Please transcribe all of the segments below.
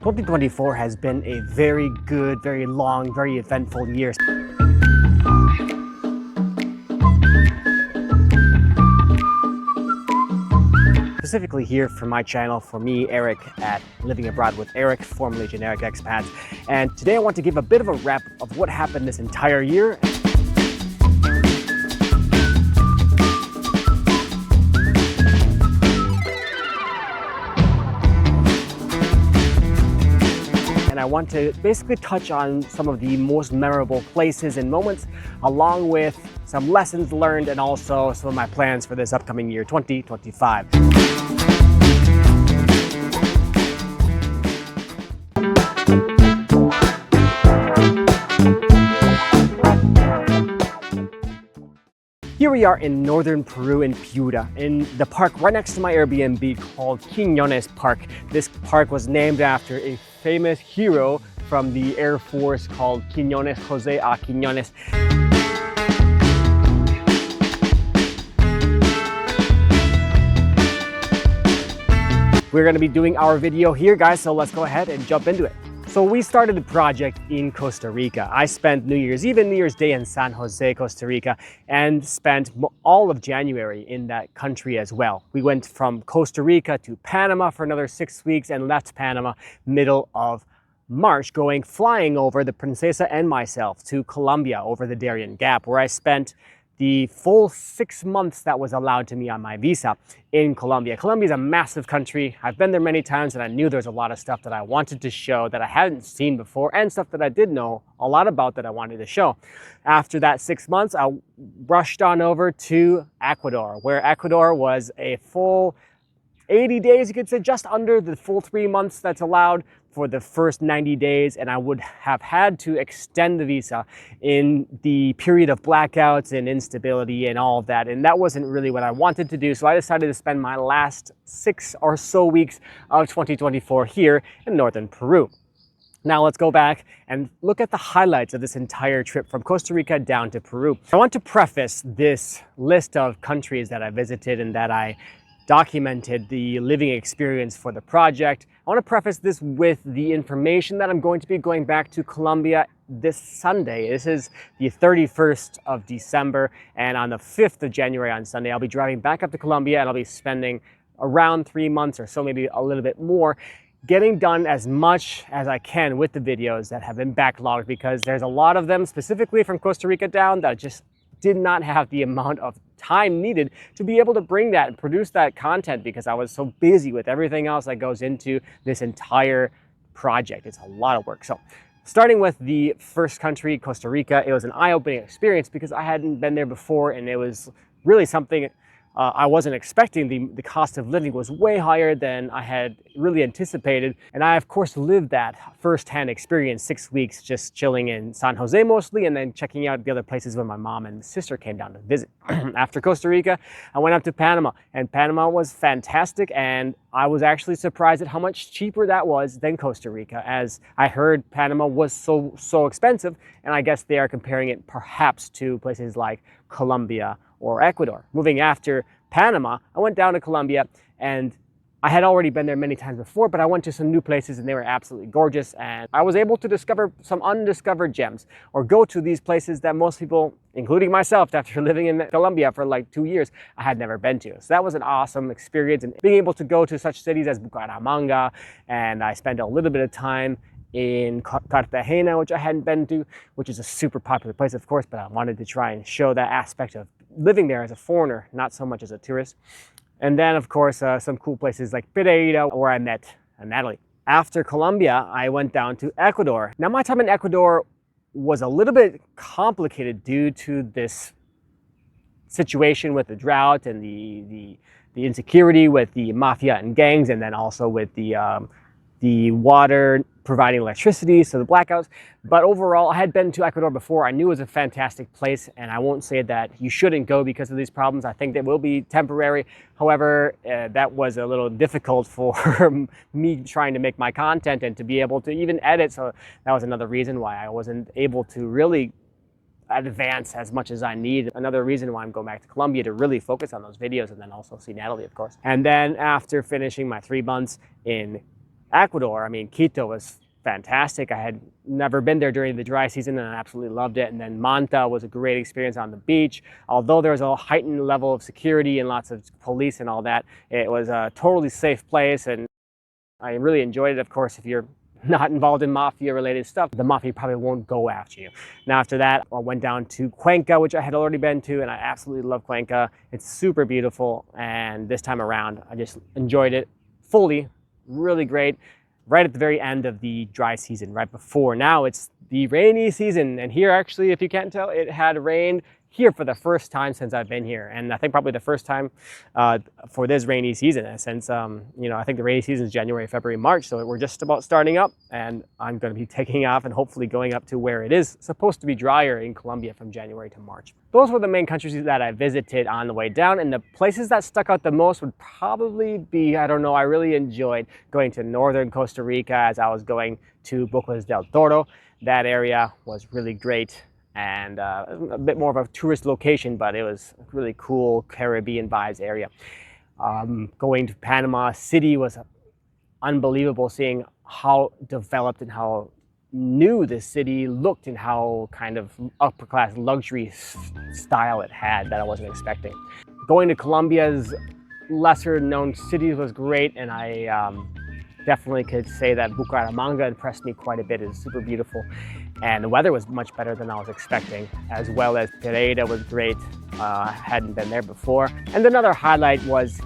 2024 has been a very good, very long, very eventful year. Specifically here for my channel, for me, Eric, at Living Abroad with Eric, formerly Generic Expats. And today I want to give a bit of a wrap of what happened this entire year. And I want to basically touch on some of the most memorable places and moments, along with some lessons learned and also some of my plans for this upcoming year, 2025. Here we are in northern Peru in Piura, in the park right next to my Airbnb called Quiñones Park. This park was named after a famous hero from the Air Force called Quiñones, Jose A. Quiñones. We're going to be doing our video here, guys, so let's go ahead and jump into it. So we started the project in Costa Rica. I spent New Year's Eve and New Year's Day in San Jose, Costa Rica, and spent all of January in that country as well. We went from Costa Rica to Panama for another 6 weeks and left Panama middle of March, flying over the Princesa and myself to Colombia over the Darien Gap, where I spent the full 6 months that was allowed to me on my visa in Colombia. Colombia is a massive country. I've been there many times and I knew there's a lot of stuff that I wanted to show that I hadn't seen before and stuff that I did know a lot about that I wanted to show. After that 6 months, I rushed on over to Ecuador, where Ecuador was a full 80 days, you could say, just under the full 3 months that's allowed for the first 90 days, and I would have had to extend the visa in the period of blackouts and instability and all of that, and that wasn't really what I wanted to do, so I decided to spend my last 6 or so weeks of 2024 here in northern Peru. Now let's go back and look at the highlights of this entire trip from Costa Rica down to Peru. I want to preface this list of countries that I visited and that I documented the living experience for the project. I want to preface this with the information that I'm going to be going back to Colombia this Sunday. This is the 31st of December, and on the 5th of January on Sunday, I'll be driving back up to Colombia and I'll be spending around 3 months or so, maybe a little bit more, getting done as much as I can with the videos that have been backlogged, because there's a lot of them specifically from Costa Rica down that just did not have the amount of time needed to be able to bring that and produce that content, because I was so busy with everything else that goes into this entire project. It's a lot of work. So starting with the first country, Costa Rica, it was an eye-opening experience because I hadn't been there before, and it was really something I wasn't expecting. The cost of living was way higher than I had really anticipated. And I, of course, lived that firsthand experience, 6 weeks just chilling in San Jose mostly, and then checking out the other places when my mom and sister came down to visit. After Costa Rica, I went up to Panama, and Panama was fantastic. And I was actually surprised at how much cheaper that was than Costa Rica, as I heard Panama was so expensive. And I guess they are comparing it perhaps to places like Colombia or Ecuador. Moving after Panama, I went down to Colombia, and I had already been there many times before, but I went to some new places and they were absolutely gorgeous, and I was able to discover some undiscovered gems, or go to these places that most people, including myself, after living in Colombia for like 2 years, I had never been to. So that was an awesome experience, and being able to go to such cities as Bucaramanga, and I spent a little bit of time in Cartagena, which I hadn't been to, which is a super popular place, of course, but I wanted to try and show that aspect of living there as a foreigner, not so much as a tourist. And then, of course, some cool places like Pereira, where I met Natalie. After Colombia, I went down to Ecuador. Now, my time in Ecuador was a little bit complicated due to this situation with the drought and the insecurity with the mafia and gangs, and then also with the water providing electricity, so the blackouts. But overall, I had been to Ecuador before. I knew it was a fantastic place, and I won't say that you shouldn't go because of these problems. I think they will be temporary. However, that was a little difficult for me trying to make my content and to be able to even edit. So that was another reason why I wasn't able to really advance as much as I need. Another reason why I'm going back to Colombia, to really focus on those videos and then also see Natalie, of course. And then after finishing my 3 months in Ecuador, I mean, Quito was fantastic. I had never been there during the dry season and I absolutely loved it. And then Manta was a great experience on the beach. Although there was a heightened level of security and lots of police and all that, it was a totally safe place and I really enjoyed it. Of course, if you're not involved in mafia related stuff, the mafia probably won't go after you. Now after that, I went down to Cuenca, which I had already been to, and I absolutely love Cuenca. It's super beautiful, and this time around, I just enjoyed it fully, really great. Right at the very end of the dry season, right before. Now it's the rainy season, and here actually, if you can't tell, it had rained here for the first time since I've been here, and I think probably the first time for this rainy season since you know, I think the rainy season is January, February, March, so we're just about starting up, and I'm going to be taking off and hopefully going up to where it is supposed to be drier in Colombia from January to March. Those were the main countries that I visited on the way down, and the places that stuck out the most would probably be, I don't know, I really enjoyed going to northern Costa Rica as I was going to Bocas del Toro. That area was really great and a bit more of a tourist location, but it was a really cool Caribbean vibes area. Going to Panama City was unbelievable, seeing how developed and how new the city looked and how kind of upper class luxury style it had that I wasn't expecting. Going to Colombia's lesser known cities was great, and I definitely could say that Bucaramanga impressed me quite a bit. It's super beautiful. And the weather was much better than I was expecting, as well as Pereira was great. Hadn't been there before. And another highlight was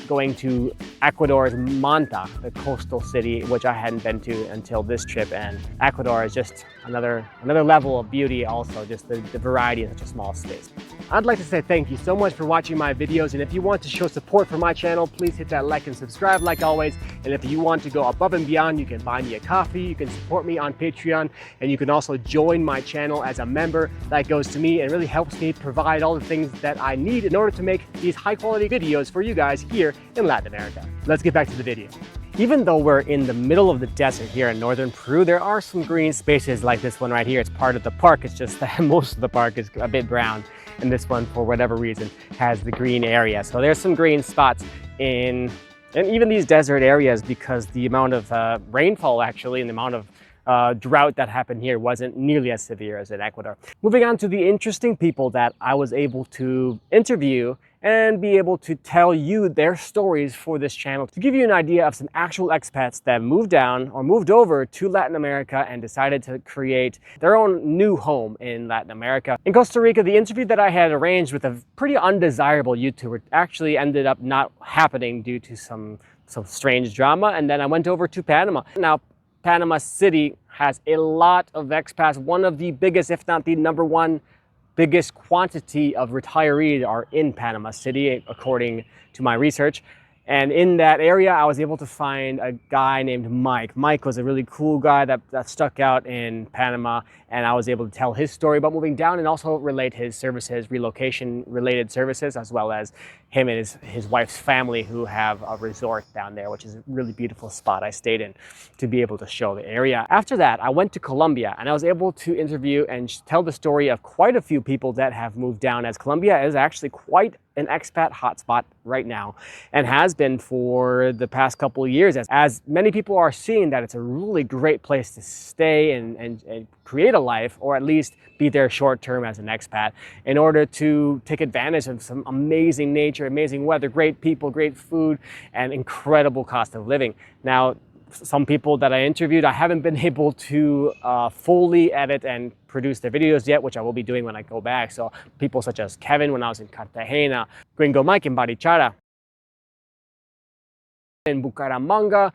going to Ecuador's Manta, the coastal city, which I hadn't been to until this trip. And Ecuador is just another level of beauty also, just the variety in such a small space. I'd like to say thank you so much for watching my videos, and if you want to show support for my channel, please hit that like and subscribe like always. And if you want to go above and beyond, you can buy me a coffee, you can support me on Patreon, and you can also join my channel as a member. That goes to me and really helps me provide all the things that I need in order to make these high quality videos for you guys here in Latin America. Let's get back to the video. Even though we're in the middle of the desert here in northern Peru, there are some green spaces like this one right here. It's part of the park. It's just that most of the park is a bit brown, and this one, for whatever reason, has the green area. So there's some green spots in even these desert areas because the amount of rainfall actually and the amount of drought that happened here wasn't nearly as severe as in Ecuador. Moving on to the interesting people that I was able to interview and be able to tell you their stories for this channel to give you an idea of some actual expats that moved down or moved over to Latin America and decided to create their own new home in Latin America. In Costa Rica, the interview that I had arranged with a pretty undesirable YouTuber actually ended up not happening due to some strange drama, and then I went over to Panama. Now, Panama City has a lot of expats. One of the biggest, if not the number one biggest quantity of retirees are in Panama City, according to my research. And in that area, I was able to find a guy named Mike. Mike was a really cool guy that stuck out in Panama, and I was able to tell his story about moving down and also relate his services, relocation-related services, as well as him and his wife's family who have a resort down there, which is a really beautiful spot I stayed in to be able to show the area. After that, I went to Colombia, and I was able to interview and tell the story of quite a few people that have moved down, as Colombia is actually quite an expat hotspot right now and has been for the past couple of years as many people are seeing that it's a really great place to stay and create a life, or at least be there short term as an expat in order to take advantage of some amazing nature, amazing weather, great people, great food, and incredible cost of living. Now, some people that I interviewed, I haven't been able to fully edit and produce their videos yet, which I will be doing when I go back. So people such as Kevin when I was in Cartagena, Gringo Mike in Barichara, in Bucaramanga.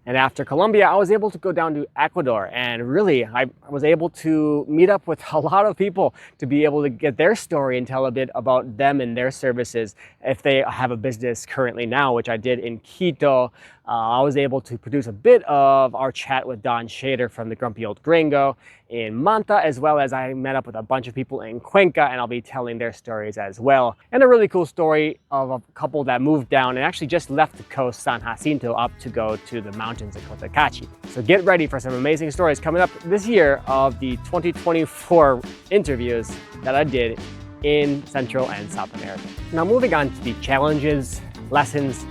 And after Colombia, I was able to go down to Ecuador, and really, I was able to meet up with a lot of people to be able to get their story and tell a bit about them and their services if they have a business currently now, which I did in Quito. I was able to produce a bit of our chat with Don Shader from the Grumpy Old Gringo in Manta, as well as I met up with a bunch of people in Cuenca, and I'll be telling their stories as well. And a really cool story of a couple that moved down and actually just left the coast, San Jacinto, up to go to the mountains of Cotacachi. So get ready for some amazing stories coming up this year of the 2024 interviews that I did in Central and South America. Now moving on to the challenges lessons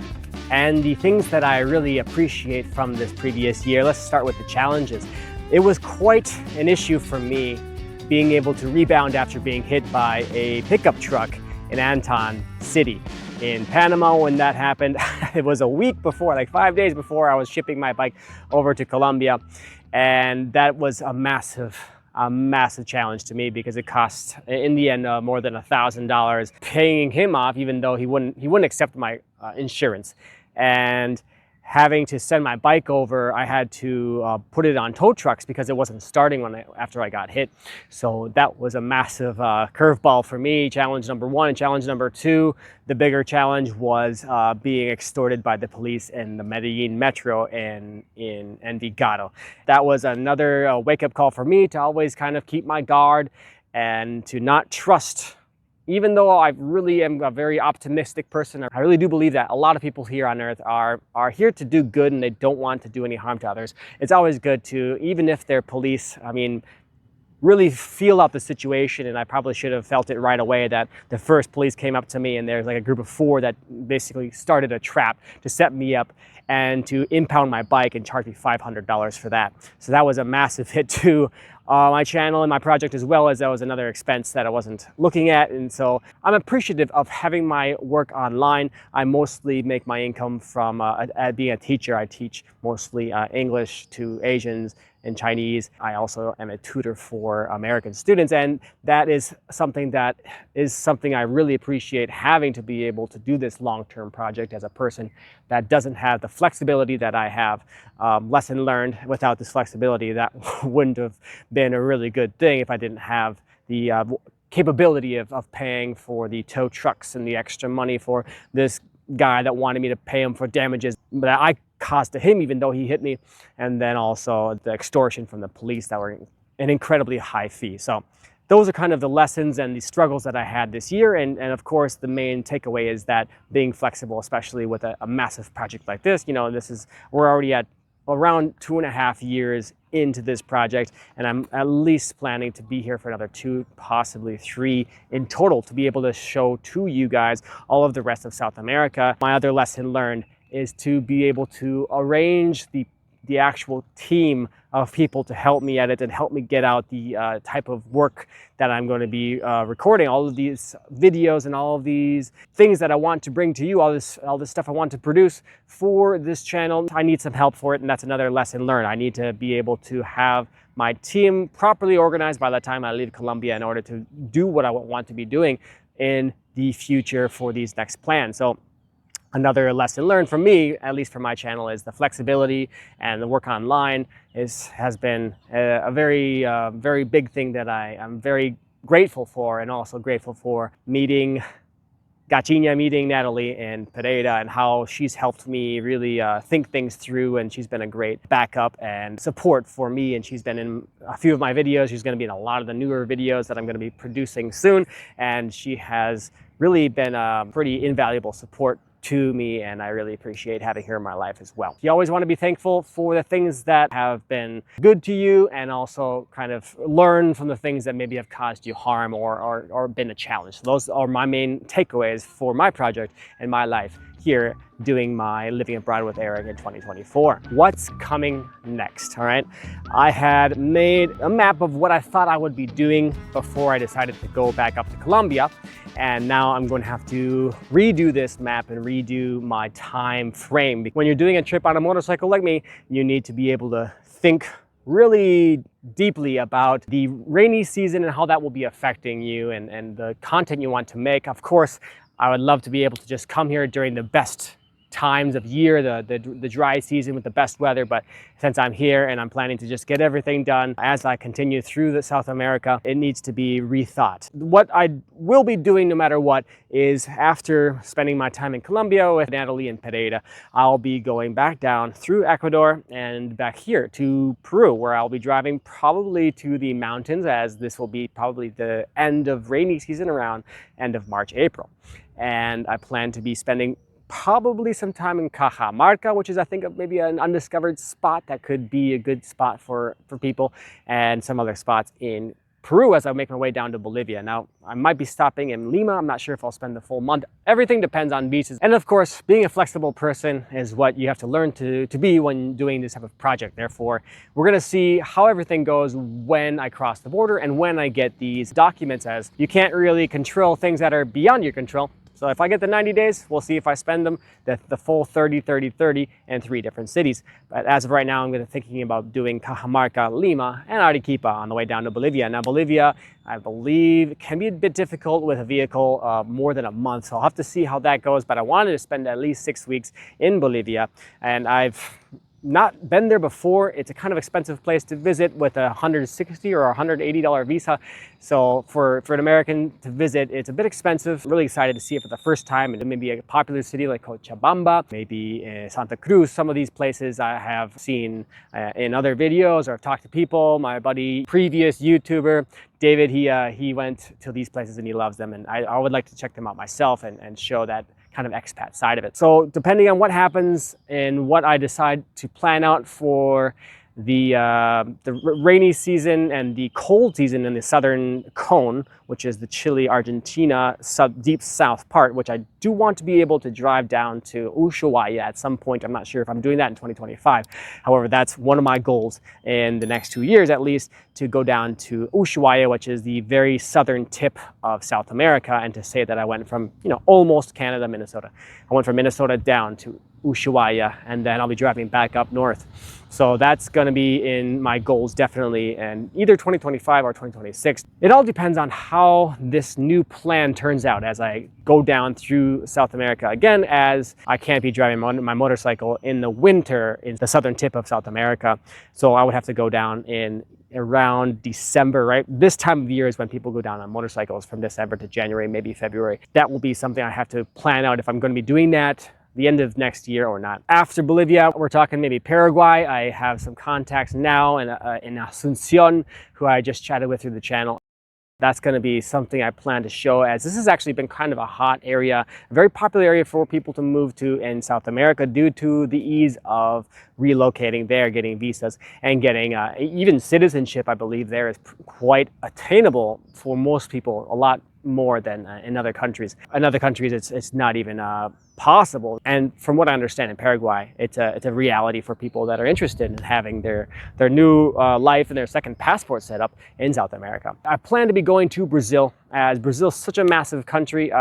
and the things that I really appreciate from this previous year. Let's start with the challenges. It was quite an issue for me being able to rebound after being hit by a pickup truck in Anton City. In Panama, when that happened, it was a week before, like 5 days before I was shipping my bike over to Colombia. And that was a massive challenge to me because it cost, in the end, more than $1,000 paying him off, even though he wouldn't accept my insurance. And having to send my bike over, I had to put it on tow trucks because it wasn't starting after I got hit. So that was a massive curveball for me, challenge number one. And challenge number two, the bigger challenge was being extorted by the police in the Medellin metro in Envigado. That was another wake-up call for me to always kind of keep my guard and to not trust. Even though I really am a very optimistic person, I really do believe that a lot of people here on earth are here to do good and they don't want to do any harm to others. It's always good to, even if they're police, I mean, really feel out the situation. And I probably should have felt it right away that the first police came up to me and there's like a group of 4 that basically started a trap to set me up and to impound my bike and charge me $500 for that. So that was a massive hit to my channel and my project, as well as that was another expense that I wasn't looking at. And so I'm appreciative of having my work online. I mostly make my income from being a teacher. I teach mostly English to Asians and Chinese. I also am a tutor for American students, and that is something I really appreciate, having to be able to do this long-term project as a person that doesn't have the flexibility that I have. Lesson learned, without this flexibility, that wouldn't have been a really good thing if I didn't have the capability of paying for the tow trucks and the extra money for this guy that wanted me to pay him for damages that I caused to him, even though he hit me, and then also the extortion from the police that were an incredibly high fee. So those are kind of the lessons and the struggles that I had this year. And of course, the main takeaway is that being flexible, especially with a massive project like this, you know, we're already at around 2.5 years into this project, and I'm at least planning to be here for another 2, possibly 3 in total, to be able to show to you guys all of the rest of South America. My other lesson learned is to be able to arrange the actual team of people to help me edit and help me get out the type of work that I'm going to be recording, all of these videos and all of these things that I want to bring to you, all this stuff I want to produce for this channel. I need some help for it, and that's another lesson learned. I need to be able to have my team properly organized by the time I leave Colombia in order to do what I want to be doing in the future for these next plans. So another lesson learned from me, at least for my channel, is the flexibility, and the work online has been a very big thing that I am very grateful for, and also grateful for meeting Natalie in Pereira, and how she's helped me really think things through, and she's been a great backup and support for me, and she's been in a few of my videos. She's going to be in a lot of the newer videos that I'm going to be producing soon, and she has really been a pretty invaluable support to me, and I really appreciate having her in my life as well. You always want to be thankful for the things that have been good to you, and also kind of learn from the things that maybe have caused you harm or been a challenge. So those are my main takeaways for my project and my life here doing my Living Abroad with Eric in 2024. What's coming next? All right, I had made a map of what I thought I would be doing before I decided to go back up to Colombia, and now I'm going to have to redo this map and redo my time frame. When you're doing a trip on a motorcycle like me, you need to be able to think really deeply about the rainy season and how that will be affecting you and the content you want to make. Of course, I would love to be able to just come here during the best times of year, the dry season with the best weather, but since I'm here and I'm planning to just get everything done as I continue through the South America, it needs to be rethought. What I will be doing no matter what is, after spending my time in Colombia with Natalie and Pereira, I'll be going back down through Ecuador and back here to Peru, where I'll be driving probably to the mountains, as this will be probably the end of rainy season, around end of March, April. And I plan to be spending probably some time in Cajamarca, which is, I think, maybe an undiscovered spot that could be a good spot for people, and some other spots in Peru as I make my way down to Bolivia. Now, I might be stopping in Lima. I'm not sure if I'll spend the full month. Everything depends on visas. And of course, being a flexible person is what you have to learn to be when doing this type of project. Therefore, we're gonna see how everything goes when I cross the border and when I get these documents, as you can't really control things that are beyond your control. So if I get the 90 days, we'll see if I spend them, the full 30, 30, 30 in 3 different cities. But as of right now, I'm thinking about doing Cajamarca, Lima, and Arequipa on the way down to Bolivia. Now, Bolivia, I believe, can be a bit difficult with a vehicle more than a month. So I'll have to see how that goes. But I wanted to spend at least 6 weeks in Bolivia. And I've not been there before. It's a kind of expensive place to visit with a $160 or $180 visa. So for an American to visit, it's a bit expensive. I'm really excited to see it for the first time. And maybe a popular city like Cochabamba, maybe Santa Cruz. Some of these places I have seen in other videos or I've talked to people. My buddy, previous YouTuber, David, he went to these places and he loves them. And I would like to check them out myself and show that kind of expat side of it. So depending on what happens and what I decide to plan out for the rainy season and the cold season in the southern cone, which is the Chile, Argentina, deep south part, which I do want to be able to drive down to Ushuaia at some point. I'm not sure if I'm doing that in 2025. However, that's one of my goals in the next 2 years at least, to go down to Ushuaia, which is the very southern tip of South America, and to say that I went from, almost Canada, Minnesota. I went from Minnesota down to Ushuaia, and then I'll be driving back up north. So that's going to be in my goals definitely, and either 2025 or 2026. It all depends on how this new plan turns out as I go down through South America again, as I can't be driving my motorcycle in the winter in the southern tip of South America. So I would have to go down in around December, right? This time of year is when people go down on motorcycles, from December to January, maybe February. That will be something I have to plan out if I'm going to be doing that the end of next year or not. After Bolivia, we're talking maybe Paraguay. I have some contacts now in Asuncion who I just chatted with through the channel. That's going to be something I plan to show, as this has actually been kind of a hot area, a very popular area for people to move to in South America due to the ease of relocating there, getting visas, and getting even citizenship. I believe there is quite attainable for most people, a lot more than in other countries. In other countries, it's not even possible. And from what I understand, in Paraguay, it's a reality for people that are interested in having their new life and their second passport set up in South America. I plan to be going to Brazil, as Brazil is such a massive country.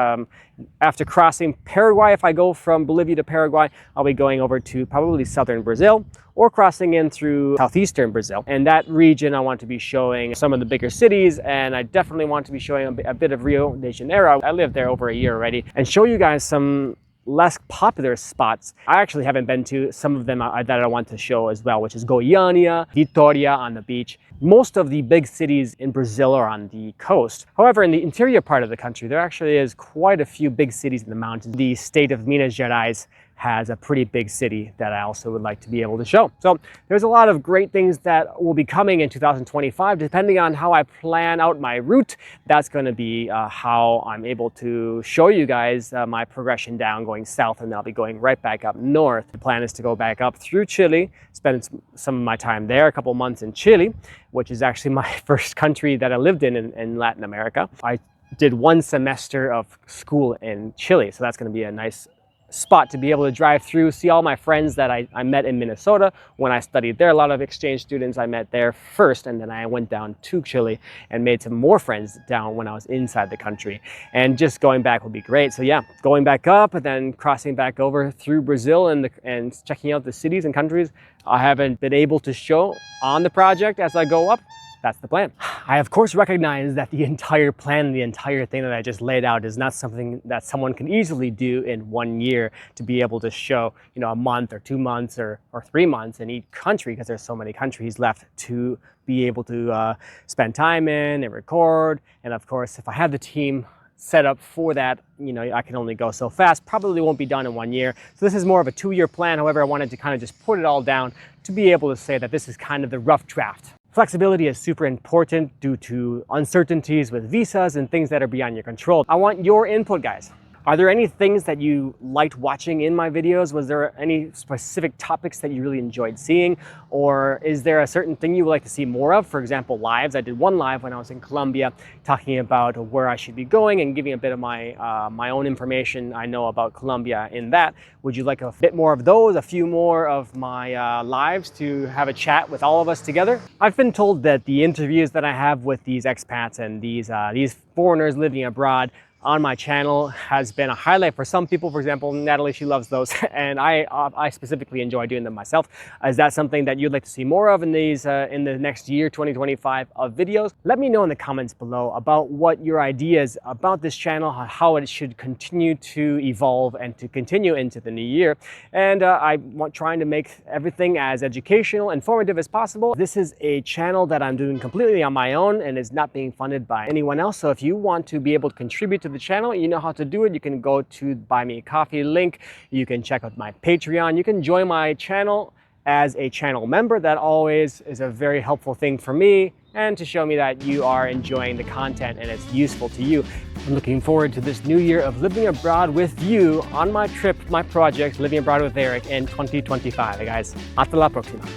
After crossing Paraguay, if I go from Bolivia to Paraguay, I'll be going over to probably southern Brazil or crossing in through southeastern Brazil. And that region, I want to be showing some of the bigger cities, and I definitely want to be showing a bit of Rio de Janeiro. I lived there over a year already, and show you guys some less popular spots I actually haven't been to. Some of them that I want to show as well, which is Goiânia, Vitória on the beach. Most of the big cities in Brazil are on the coast. However, in the interior part of the country, there actually is quite a few big cities in the mountains. The state of Minas Gerais has a pretty big city that I also would like to be able to show. So there's a lot of great things that will be coming in 2025. Depending on how I plan out my route, that's going to be how I'm able to show you guys my progression down going south, and then I'll be going right back up north. The plan is to go back up through Chile, spend some of my time there, a couple months in Chile, which is actually my first country that I lived in Latin America. I did 1 semester of school in Chile, so that's going to be a nice spot to be able to drive through, see all my friends that I met in Minnesota when I studied there. A lot of exchange students I met there first, and then I went down to Chile and made some more friends down when I was inside the country. And just going back will be great. So yeah, going back up and then crossing back over through Brazil and checking out the cities and countries I haven't been able to show on the project as I go up. That's the plan. I of course recognize that the entire plan, the entire thing that I just laid out is not something that someone can easily do in 1 year, to be able to show, a month or 2 months or 3 months in each country, because there's so many countries left to be able to spend time in and record. And of course, if I have the team set up for that, I can only go so fast. Probably won't be done in 1 year. So this is more of a 2-year plan. However, I wanted to kind of just put it all down to be able to say that this is kind of the rough draft. Flexibility is super important due to uncertainties with visas and things that are beyond your control. I want your input, guys. Are there any things that you liked watching in my videos? Was there any specific topics that you really enjoyed seeing? Or is there a certain thing you would like to see more of? For example, lives. I did one live when I was in Colombia talking about where I should be going and giving a bit of my own information I know about Colombia in that. Would you like a bit more of those, a few more of my lives to have a chat with all of us together? I've been told that the interviews that I have with these expats and these foreigners living abroad on my channel has been a highlight for some people. For example, Natalie, she loves those, and I specifically enjoy doing them myself. Is that something that you'd like to see more of in these in the next year, 2025, of videos? Let me know in the comments below about what your ideas about this channel, how it should continue to evolve and to continue into the new year. And I'm trying to make everything as educational, informative as possible. This is a channel that I'm doing completely on my own and is not being funded by anyone else. So if you want to be able to contribute to the channel, you know how to do it. You can go to Buy Me a Coffee link. You can check out my Patreon. You can join my channel as a channel member. That always is a very helpful thing for me and to show me that you are enjoying the content and it's useful to you. I'm looking forward to this new year of living abroad with you on my trip, my project, Living Abroad with Eric in 2025. Hey guys, hasta la próxima.